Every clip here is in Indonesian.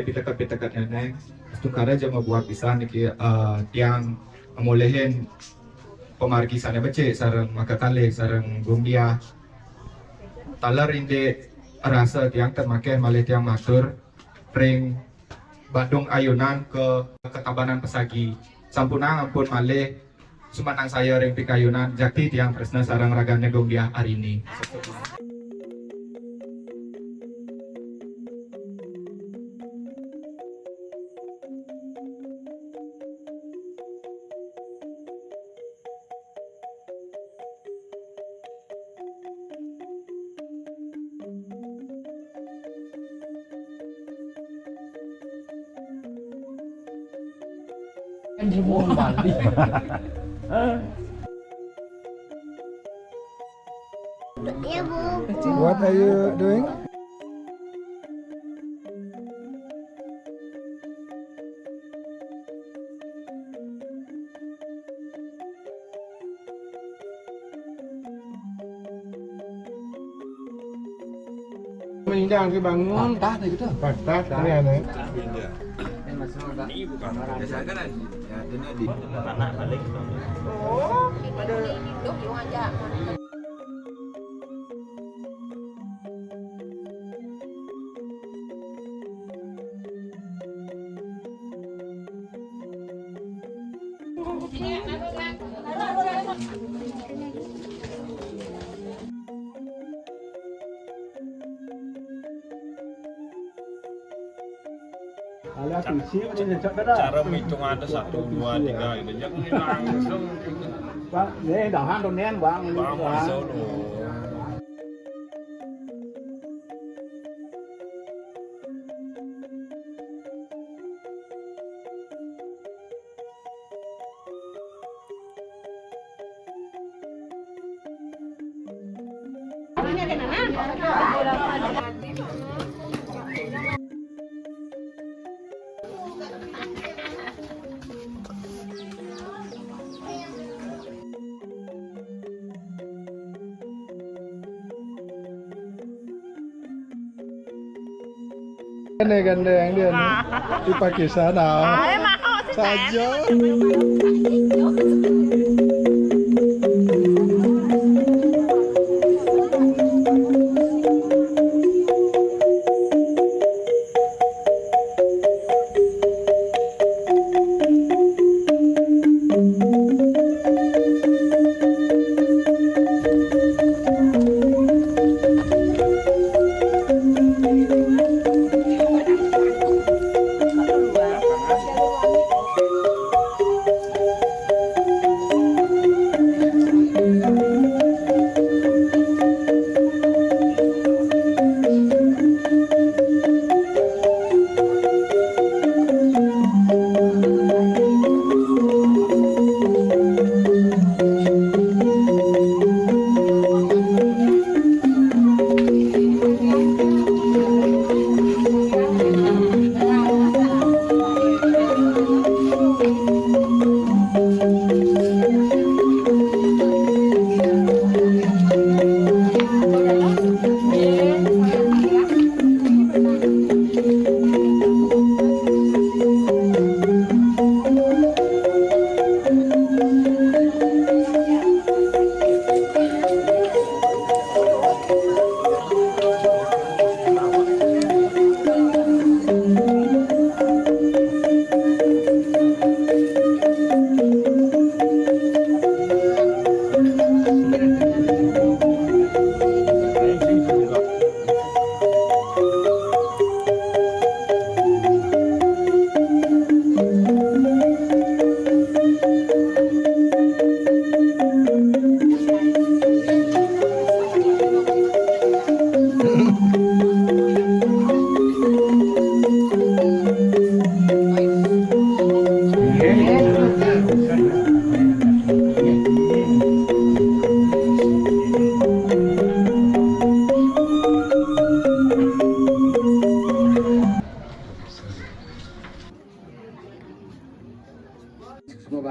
kayak pitakat nenek tukara aja membuat bisa nih tiang molehin pemargi sana becek sarang makakale sarang gumbia talar inde rasa tiang termakai malih tiang matur ring Bandung ayunan ke Ketabanan Pesagi sampunang ampun malih sumatang saya ring pikayunan jakti tiang tresna sarang ragane gumbia hari ini. What are you doing? Mình đang cái bằng tát này gitu. Tát ini aneh. Ini bukan biasa kan ya ini di Tanah balik. Oh, ada hidup yung aja. Cara menghitung ada 1, 2, 3 gitu. Jangan langsung Bang, ini dahan tuh nen bang. bangun solo. Ini gandeng dia nih. Dipakai sana. Saja.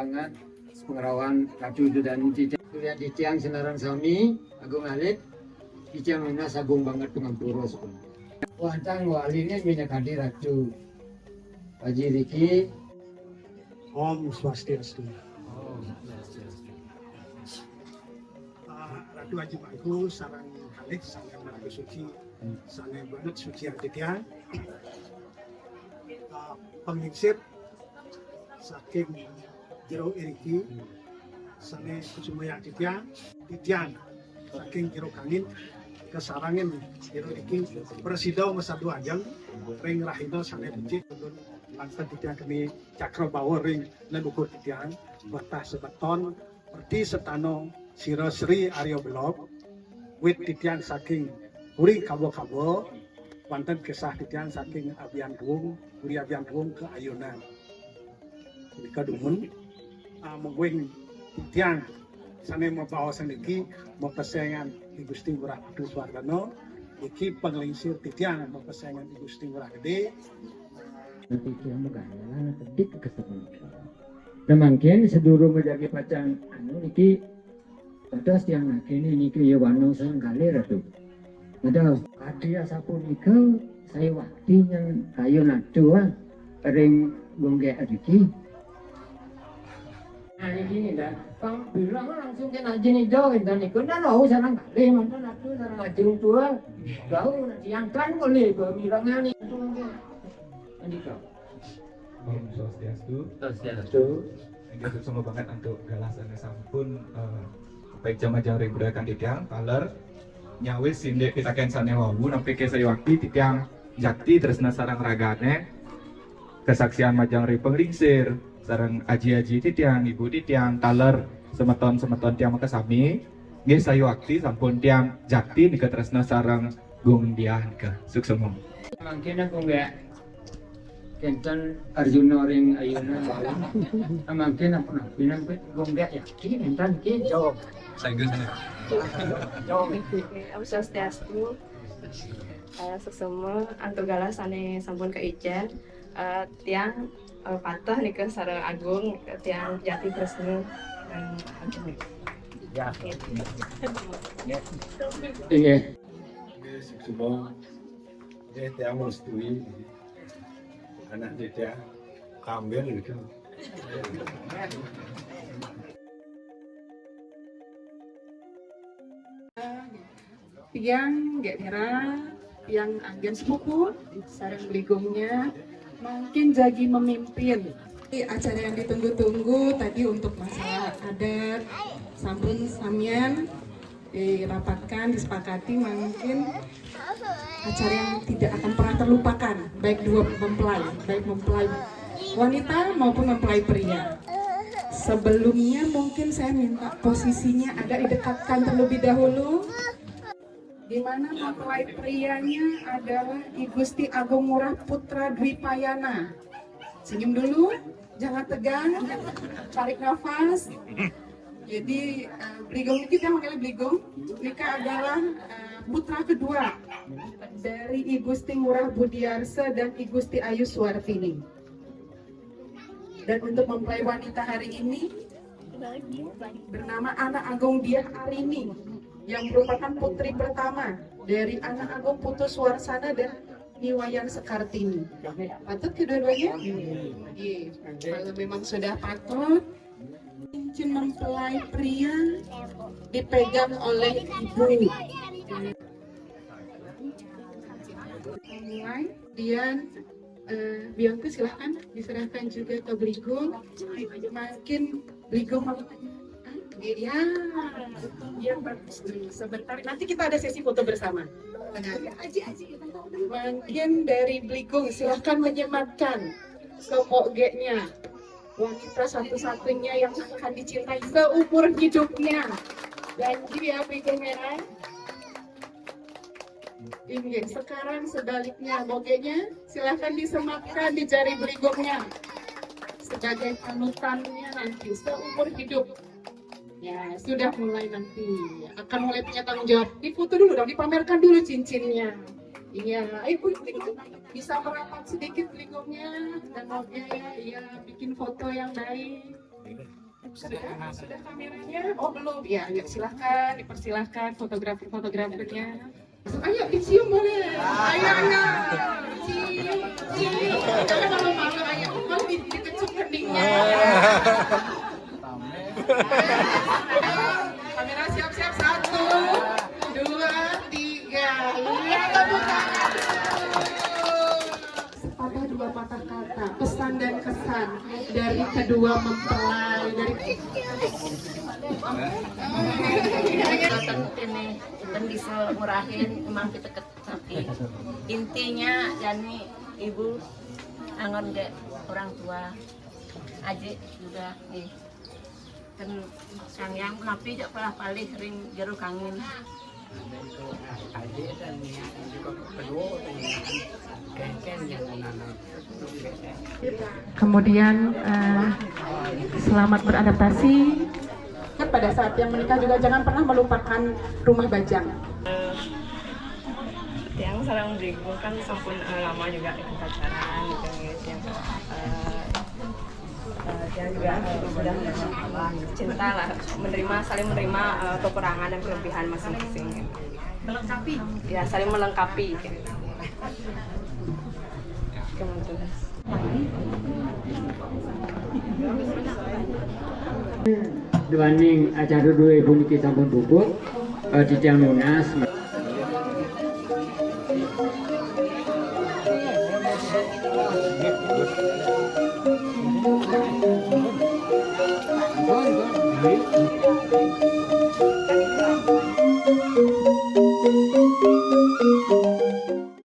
banget pengerawan kacu itu dan cicang lihat cicang senaran sami agung alit cicang minas agung banget pengampuro wantang wali ini minyak hadir racu Haji Riki. Om Swastiastu. Ratu Haji Bagus sarang kalik sarang Ratu Suci sarang banget Suci Aditya. Penginsip saking Jero Iriki sane Kusumaya Aditya Titian saking Jero Kangin kesarangin Jero Iriki Presida Mesadu Ajeng ring rahina sane becik Lantan Titian kami Cakra Bawa ring leluhur Titian betah sebeton perti setano Sira Sri Arya Belok wit Titian saking Uri Kabo-Kabo wonten kisah Titian saking Abian Duung Uri Abian Duung ke Ayunan Nika Dumun mengwing Titian sane membawa saniki mempesengan Ki Gusti Ngurah Adu Swardana iki penglingsir Titian mempesengan Ki Gusti Ngurah Gede Titian megana kedik kesepen. Mangkin sedurung menjadi pacan anu niki terus yang kini niki ya wano sang kali ratu. Ada kadia sapunika saya waktinya kayu naduan ring gongge adiki. Nah ini dah, kang bilang langsung kena jenis jauh dan ikut dan mau sarang kali mana nadu sarang ajeng tua, jauh yang kan boleh bermilangan itu mungkin. Andika. Om Swastiastu. Swastiastu. Ini sama banget untuk galasannya sampun baik jam-jam ribudakan Titiang taler nyawis sindek kita kensane wawu nampi ke waktu Titiang jakti tresna sarang ragane kesaksian majang ri penglingsir sarang aji-aji Titiang ibu Titiang taler semeton tiang makasami nggih sayuakti sampun tiang jakti nika tresna sarang gung diah nika suksema. Mungkin aku enggak Kenten Arjuna ring ayuna mungkin aku nak bilang gonggak yakin enten ki jawab Saya sana. jawab Om Swastiastu. Sesama antu galas ane sampun ke Ijen. Tiang patah nih ke sarang agung tiang jati tresna ya iya Semua dia tiang merestui anak dia ambil gitu. Tiang gak merah, tiang agen sepupu, sarang beligongnya, mungkin jadi memimpin. Acara yang ditunggu-tunggu tadi untuk masalah adat, sampun samian dirapatkan, disepakati mungkin acara yang tidak akan pernah terlupakan, baik dua mempelai, baik mempelai wanita maupun mempelai pria. Sebelumnya mungkin saya minta posisinya agak didekatkan terlebih dahulu, di mana mempelai prianya adalah I Gusti Agung Ngurah Putra Dwipayana. Senyum dulu, jangan tegang, tarik nafas. Jadi beligong kita manggil beligong, Nika adalah putra kedua dari I Gusti Ngurah Budiarsa dan I Gusti Ayu Suwartini. Dan untuk mempelai wanita hari ini bernama Anak Agung Diah Arini yang merupakan putri pertama dari Anak Agung Putu Suwarsana dan Niwayan Sekartini. Patut kedua-duanya? Iya. Kalau memang sudah patut, cincin mempelai pria dipegang oleh ibu. Mulai, Dian, Bianca silahkan diserahkan juga ke Beligong. Makin Beligong ya, bagus dulu. Sebentar, nanti kita ada sesi foto bersama. Mungkin dari Beligong silahkan menyematkan ke-nya wanita satu-satunya yang akan dicintai seumur hidupnya. Janji ya Beligong merah. Ini sekarang sebaliknya bogenya silahkan disematkan di jari Beligongnya sebagai panutannya nanti seumur hidup. Ya sudah mulai nanti akan mulai punya tanggung jawab. Difoto dulu dong, dipamerkan dulu cincinnya. Iya, ibu bisa merapat sedikit Beligongnya dan bognya ya, iya bikin foto yang baik. Sudah kameranya? Oh belum? Ya, yuk silahkan, dipersilahkan fotografernya. Ayo dicium boleh. Ayo. Cium. Jangan malu-malu aja, mau dikecup keningnya. Kamera siap-siap, 1, 2, 3. Lihat tepuk tangan. Sepatah dua patah kata, pesan dan kesan dari kedua mempelai dari ini dan bisa murahin emang kita tapi intinya yani ibu angon ke orang tua aja juga nih kan sang yang napi jak pernah palih ring jeruk angin kemudian selamat beradaptasi. Kan pada saat yang menikah juga jangan pernah melupakan rumah bajang. Tiang sarang berigung kan sampun lama juga ikut pacaran gitu yang tiang juga sudah cinta lah, saling menerima kekurangan dan kelebihan masing-masing. Melengkapi. Ya, saling melengkapi. Kemudian. Dibanding acara dua ibu niki sampun puput di Tiang Lunas.